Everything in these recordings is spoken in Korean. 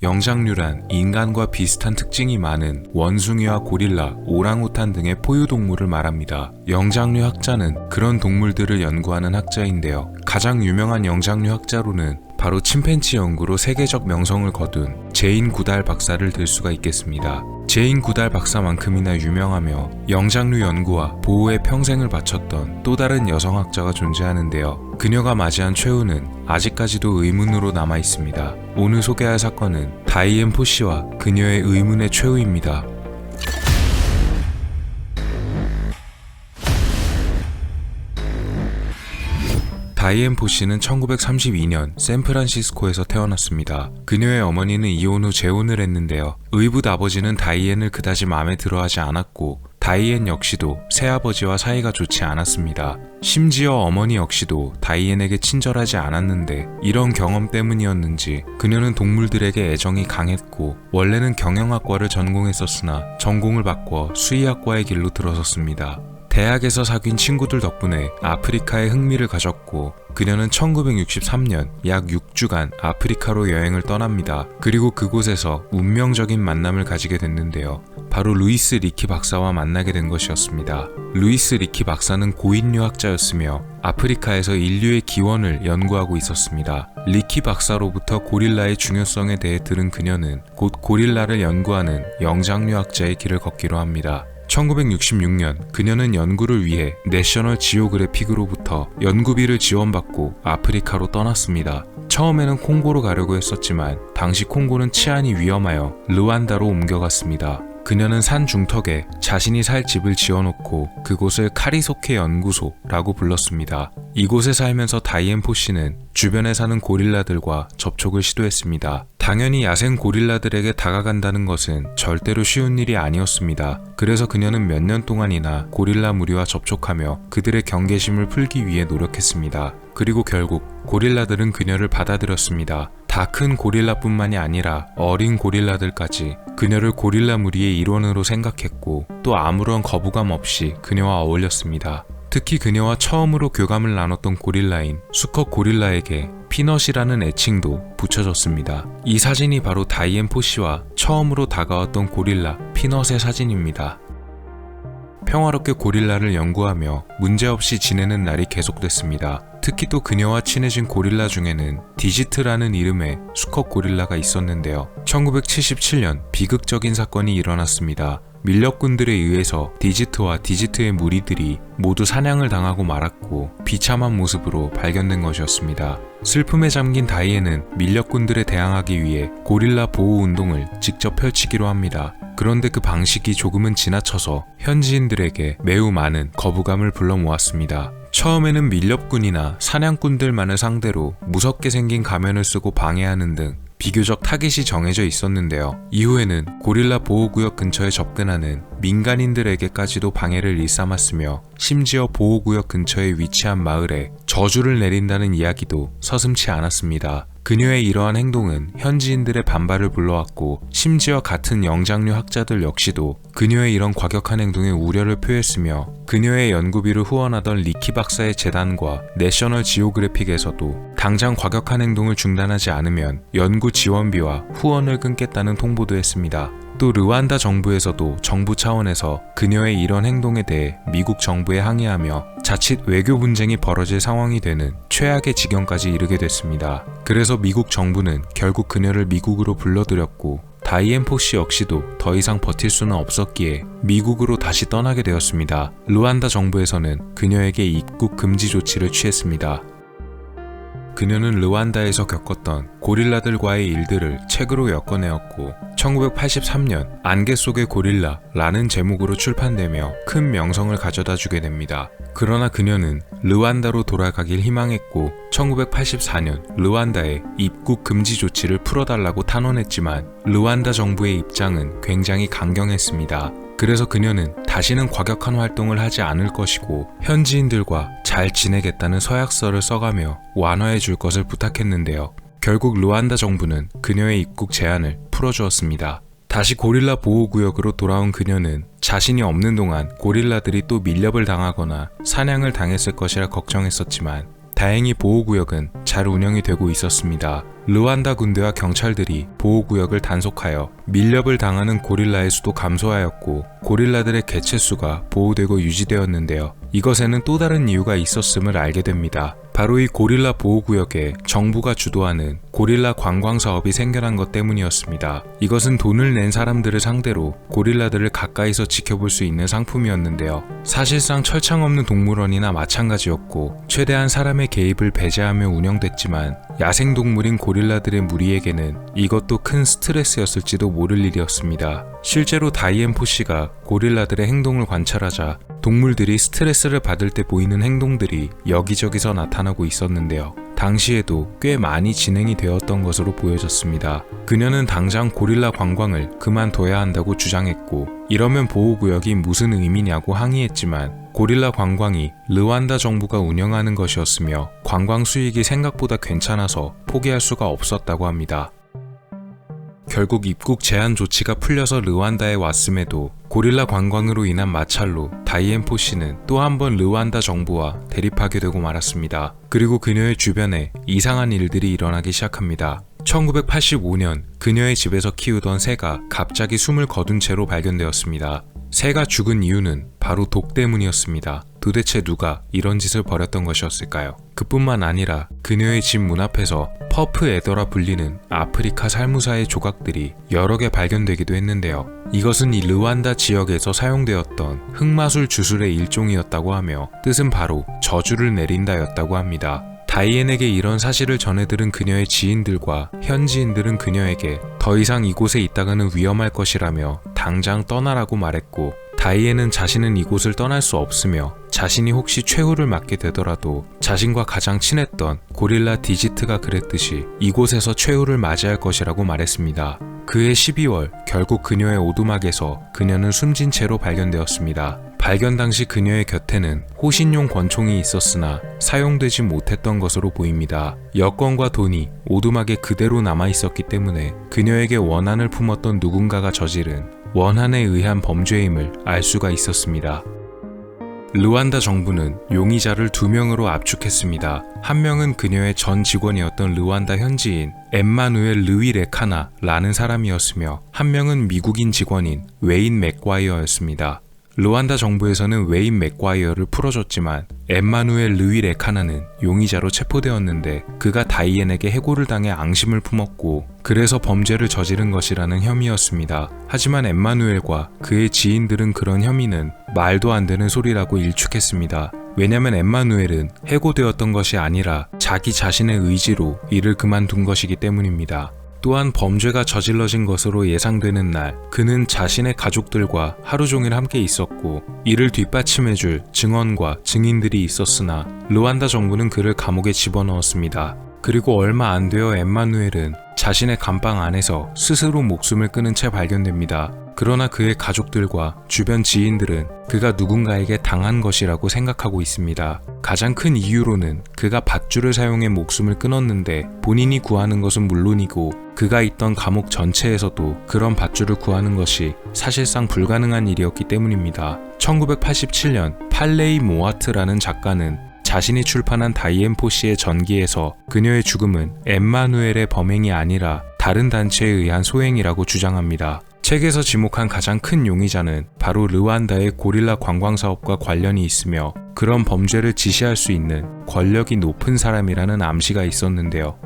영장류란 인간과 비슷한 특징이 많은 원숭이와 고릴라, 오랑우탄 등의 포유동물을 말합니다. 영장류 학자는 그런 동물들을 연구하는 학자인데요. 가장 유명한 영장류 학자로는 바로 침팬지 연구로 세계적 명성을 거둔 제인 구달 박사를 들 수가 있겠습니다. 제인 구달 박사만큼이나 유명하며 영장류 연구와 보호에 평생을 바쳤던 또 다른 여성학자가 존재하는데요. 그녀가 맞이한 최후는 아직까지도 의문으로 남아 있습니다. 오늘 소개할 사건은 다이앤 포씨와 그녀의 의문의 최후입니다. 다이앤 포씨는 1932년 샌프란시스코에서 태어났습니다. 그녀의 어머니는 이혼 후 재혼을 했는데요. 의붓 아버지는 다이앤을 그다지 마음에 들어하지 않았고 다이앤 역시도 새아버지와 사이가 좋지 않았습니다. 심지어 어머니 역시도 다이앤에게 친절하지 않았는데 이런 경험 때문이었는지 그녀는 동물들에게 애정이 강했고 원래는 경영학과를 전공했었으나 전공을 바꿔 수의학과의 길로 들어섰습니다. 대학에서 사귄 친구들 덕분에 아프리카에 흥미를 가졌고 그녀는 1963년 약 6주간 아프리카로 여행을 떠납니다. 그리고 그곳에서 운명적인 만남을 가지게 됐는데요. 바로 루이스 리키 박사와 만나게 된 것이었습니다. 루이스 리키 박사는 고인류 학자였으며 아프리카에서 인류의 기원을 연구하고 있었습니다. 리키 박사로부터 고릴라의 중요성에 대해 들은 그녀는 곧 고릴라를 연구하는 영장류 학자의 길을 걷기로 합니다. 1966년 그녀는 연구를 위해 내셔널 지오그래픽으로부터 연구비를 지원받고 아프리카로 떠났습니다. 처음에는 콩고로 가려고 했었지만 당시 콩고는 치안이 위험하여 르완다로 옮겨갔습니다. 그녀는 산 중턱에 자신이 살 집을 지어놓고 그곳을 카리소케 연구소라고 불렀습니다. 이곳에 살면서 다이앤 포씨는 주변에 사는 고릴라들과 접촉을 시도했습니다. 당연히 야생 고릴라들에게 다가간다는 것은 절대로 쉬운 일이 아니었습니다. 그래서 그녀는 몇 년 동안이나 고릴라 무리와 접촉하며 그들의 경계심을 풀기 위해 노력했습니다. 그리고 결국 고릴라들은 그녀를 받아들였습니다. 다 큰 고릴라뿐만이 아니라 어린 고릴라들까지 그녀를 고릴라 무리의 일원으로 생각했고 또 아무런 거부감 없이 그녀와 어울렸습니다. 특히 그녀와 처음으로 교감을 나눴던 고릴라인 수컷 고릴라에게 피넛이라는 애칭도 붙여졌습니다. 이 사진이 바로 다이앤 포씨와 처음으로 다가왔던 고릴라 피넛의 사진입니다. 평화롭게 고릴라를 연구하며 문제없이 지내는 날이 계속됐습니다. 특히 또 그녀와 친해진 고릴라 중에는 디지트라는 이름의 수컷 고릴라가 있었는데요. 1977년 비극적인 사건이 일어났습니다. 밀렵꾼들에 의해서 디지트와 디지트의 무리들이 모두 사냥을 당하고 말았고 비참한 모습으로 발견된 것이었습니다. 슬픔에 잠긴 다이앤은 밀렵꾼들에 대항하기 위해 고릴라 보호 운동을 직접 펼치기로 합니다. 그런데 그 방식이 조금은 지나쳐서 현지인들에게 매우 많은 거부감을 불러 모았습니다. 처음에는 밀렵꾼이나 사냥꾼들만을 상대로 무섭게 생긴 가면을 쓰고 방해하는 등 비교적 타깃이 정해져 있었는데요. 이후에는 고릴라 보호구역 근처에 접근하는 민간인들에게까지도 방해를 일삼았으며 심지어 보호구역 근처에 위치한 마을에 저주를 내린다는 이야기도 서슴지 않았습니다. 그녀의 이러한 행동은 현지인들의 반발을 불러왔고 심지어 같은 영장류 학자들 역시도 그녀의 이런 과격한 행동에 우려를 표했으며 그녀의 연구비를 후원하던 리키 박사의 재단과 내셔널 지오그래픽에서도 당장 과격한 행동을 중단하지 않으면 연구 지원비와 후원을 끊겠다는 통보도 했습니다. 또 르완다 정부에서도 정부 차원에서 그녀의 이런 행동에 대해 미국 정부에 항의하며 자칫 외교 분쟁이 벌어질 상황이 되는 최악의 지경까지 이르게 됐습니다. 그래서 미국 정부는 결국 그녀를 미국으로 불러들였고 다이앤 포씨 역시도 더 이상 버틸 수는 없었기에 미국으로 다시 떠나게 되었습니다. 르완다 정부에서는 그녀에게 입국 금지 조치를 취했습니다. 그녀는 르완다에서 겪었던 고릴라들과의 일들을 책으로 엮어내었고 1983년 안개 속의 고릴라라는 제목으로 출판되며 큰 명성을 가져다주게 됩니다. 그러나 그녀는 르완다로 돌아가길 희망했고 1984년 르완다에 입국 금지 조치를 풀어달라고 탄원했지만 르완다 정부의 입장은 굉장히 강경했습니다. 그래서 그녀는 다시는 과격한 활동을 하지 않을 것이고 현지인들과 잘 지내겠다는 서약서를 써가며 완화해 줄 것을 부탁했는데요. 결국 르완다 정부는 그녀의 입국 제한을 풀어주었습니다. 다시 고릴라 보호구역으로 돌아온 그녀는 자신이 없는 동안 고릴라들이 또 밀렵을 당하거나 사냥을 당했을 것이라 걱정했었지만 다행히 보호구역은 잘 잘 운영이 되고 있었습니다. 르완다 군대와 경찰들이 보호구역을 단속하여 밀렵을 당하는 고릴라의 수도 감소하였고 고릴라들의 개체수가 보호되고 유지되었는데요. 이것에는 또 다른 이유가 있었음을 알게 됩니다. 바로 이 고릴라 보호구역에 정부가 주도하는 고릴라 관광 사업이 생겨난 것 때문이었습니다. 이것은 돈을 낸 사람들을 상대로 고릴라들을 가까이서 지켜볼 수 있는 상품이었는데요. 사실상 철창 없는 동물원이나 마찬가지였고 최대한 사람의 개입을 배제하며 운영됐지만 야생동물인 고릴라들의 무리에게는 이것도 큰 스트레스였을지도 모를 일이었습니다. 실제로 다이앤포시가 고릴라들의 행동을 관찰하자 동물들이 스트레스를 받을 때 보이는 행동들이 여기저기서 나타나고 있었는데요. 당시에도 꽤 많이 진행이 되었던 것으로 보여졌습니다. 그녀는 당장 고릴라 관광을 그만둬야 한다고 주장했고 이러면 보호구역이 무슨 의미냐고 항의했지만 고릴라 관광이 르완다 정부가 운영하는 것이었으며 관광 수익이 생각보다 괜찮아서 포기할 수가 없었다고 합니다. 결국 입국 제한 조치가 풀려서 르완다에 왔음에도 고릴라 관광으로 인한 마찰로 다이앤포시는 또 한 번 르완다 정부와 대립하게 되고 말았습니다. 그리고 그녀의 주변에 이상한 일들이 일어나기 시작합니다. 1985년 그녀의 집에서 키우던 새가 갑자기 숨을 거둔 채로 발견되었습니다. 새가 죽은 이유는 바로 독 때문이었습니다. 도대체 누가 이런 짓을 벌였던 것이었을까요? 그뿐만 아니라 그녀의 집 문 앞에서 퍼프 에더라 불리는 아프리카 살무사의 조각들이 여러 개 발견되기도 했는데요. 이것은 이 르완다 지역에서 사용되었던 흑마술 주술의 일종이었다고 하며 뜻은 바로 저주를 내린다였다고 합니다. 다이앤에게 이런 사실을 전해들은 그녀의 지인들과 현지인들은 그녀에게 더 이상 이곳에 있다가는 위험할 것이라며 당장 떠나라고 말했고 다이앤은 자신은 이곳을 떠날 수 없으며 자신이 혹시 최후를 맞게 되더라도 자신과 가장 친했던 고릴라 디지트가 그랬듯이 이곳에서 최후를 맞이할 것이라고 말했습니다. 그해 12월 결국 그녀의 오두막에서 그녀는 숨진 채로 발견되었습니다. 발견 당시 그녀의 곁에는 호신용 권총이 있었으나 사용되지 못했던 것으로 보입니다. 여권과 돈이 오두막에 그대로 남아 있었기 때문에 그녀에게 원한을 품었던 누군가가 저지른 원한에 의한 범죄임을 알 수가 있었습니다. 르완다 정부는 용의자를 2명으로 압축했습니다. 한 명은 그녀의 전 직원이었던 르완다 현지인 엠마누엘 르위 레카나라는 사람이었으며 한 명은 미국인 직원인 웨인 맥과이어였습니다. 르완다 정부에서는 웨인 맥과이어를 풀어줬지만 엠마누엘 르위 레카나는 용의자로 체포되었는데 그가 다이앤에게 해고를 당해 앙심을 품었고 그래서 범죄를 저지른 것이라는 혐의였습니다. 하지만 엠마누엘과 그의 지인들은 그런 혐의는 말도 안 되는 소리라고 일축했습니다. 왜냐면 엠마누엘은 해고되었던 것이 아니라 자기 자신의 의지로 일을 그만둔 것이기 때문입니다. 또한 범죄가 저질러진 것으로 예상되는 날 그는 자신의 가족들과 하루 종일 함께 있었고 이를 뒷받침해줄 증언과 증인들이 있었으나 르완다 정부는 그를 감옥에 집어넣었습니다. 그리고 얼마 안 되어 엠마누엘은 자신의 감방 안에서 스스로 목숨을 끊은 채 발견됩니다. 그러나 그의 가족들과 주변 지인들은 그가 누군가에게 당한 것이라고 생각하고 있습니다. 가장 큰 이유로는 그가 밧줄을 사용해 목숨을 끊었는데 본인이 구하는 것은 물론이고 그가 있던 감옥 전체에서도 그런 밧줄을 구하는 것이 사실상 불가능한 일이었기 때문입니다. 1987년 팔레이 모아트라는 작가는 자신이 출판한 다이앤포시의 전기에서 그녀의 죽음은 엠마누엘의 범행이 아니라 다른 단체에 의한 소행이라고 주장합니다. 책에서 지목한 가장 큰 용의자는 바로 르완다의 고릴라 관광사업과 관련이 있으며 그런 범죄를 지시할 수 있는 권력이 높은 사람이라는 암시가 있었는데요.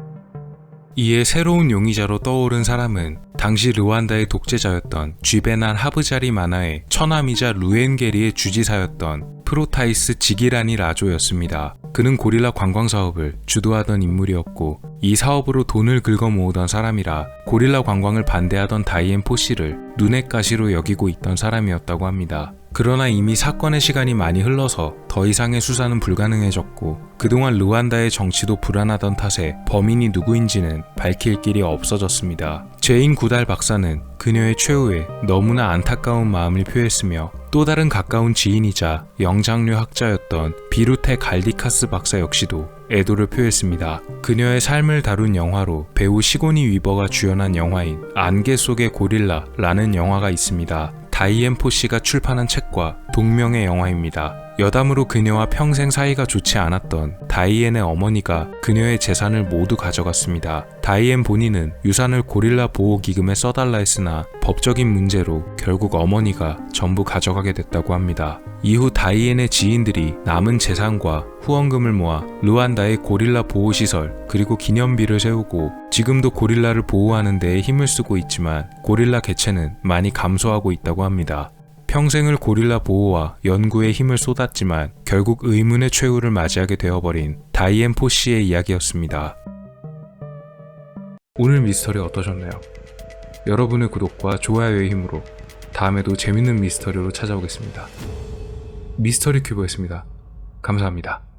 이에 새로운 용의자로 떠오른 사람은 당시 르완다의 독재자였던 쥐베난 하브자리 만화의 처남이자 루엔게리의 주지사였던 프로타이스 지기라니 라조였습니다. 그는 고릴라 관광 사업을 주도하던 인물이었고 이 사업으로 돈을 긁어 모으던 사람이라 고릴라 관광을 반대하던 다이앤포시를 눈엣 가시로 여기고 있던 사람이었다고 합니다. 그러나 이미 사건의 시간이 많이 흘러서 더 이상의 수사는 불가능해졌고 그동안 르완다의 정치도 불안하던 탓에 범인이 누구인지는 밝힐 길이 없어졌습니다. 제인 구달 박사는 그녀의 최후에 너무나 안타까운 마음을 표했으며 또 다른 가까운 지인이자 영장류 학자였던 비루테 갈디카스 박사 역시도 애도를 표했습니다. 그녀의 삶을 다룬 영화로 배우 시고니 위버가 주연한 영화인 안개 속의 고릴라라는 영화가 있습니다. 다이앤포시가 출판한 책과 동명의 영화입니다. 여담으로 그녀와 평생 사이가 좋지 않았던 다이앤의 어머니가 그녀의 재산을 모두 가져갔습니다. 다이앤 본인은 유산을 고릴라 보호기금에 써달라 했으나 법적인 문제로 결국 어머니가 전부 가져가게 됐다고 합니다. 이후 다이앤의 지인들이 남은 재산과 후원금을 모아 루안다의 고릴라 보호시설 그리고 기념비를 세우고 지금도 고릴라를 보호하는 데에 힘을 쓰고 있지만 고릴라 개체는 많이 감소하고 있다고 합니다. 평생을 고릴라 보호와 연구에 힘을 쏟았지만 결국 의문의 최후를 맞이하게 되어버린 다이앤 포씨의 이야기였습니다. 오늘 미스터리 어떠셨나요? 여러분의 구독과 좋아요의 힘으로 다음에도 재밌는 미스터리로 찾아오겠습니다. 미스터리 큐브였습니다. 감사합니다.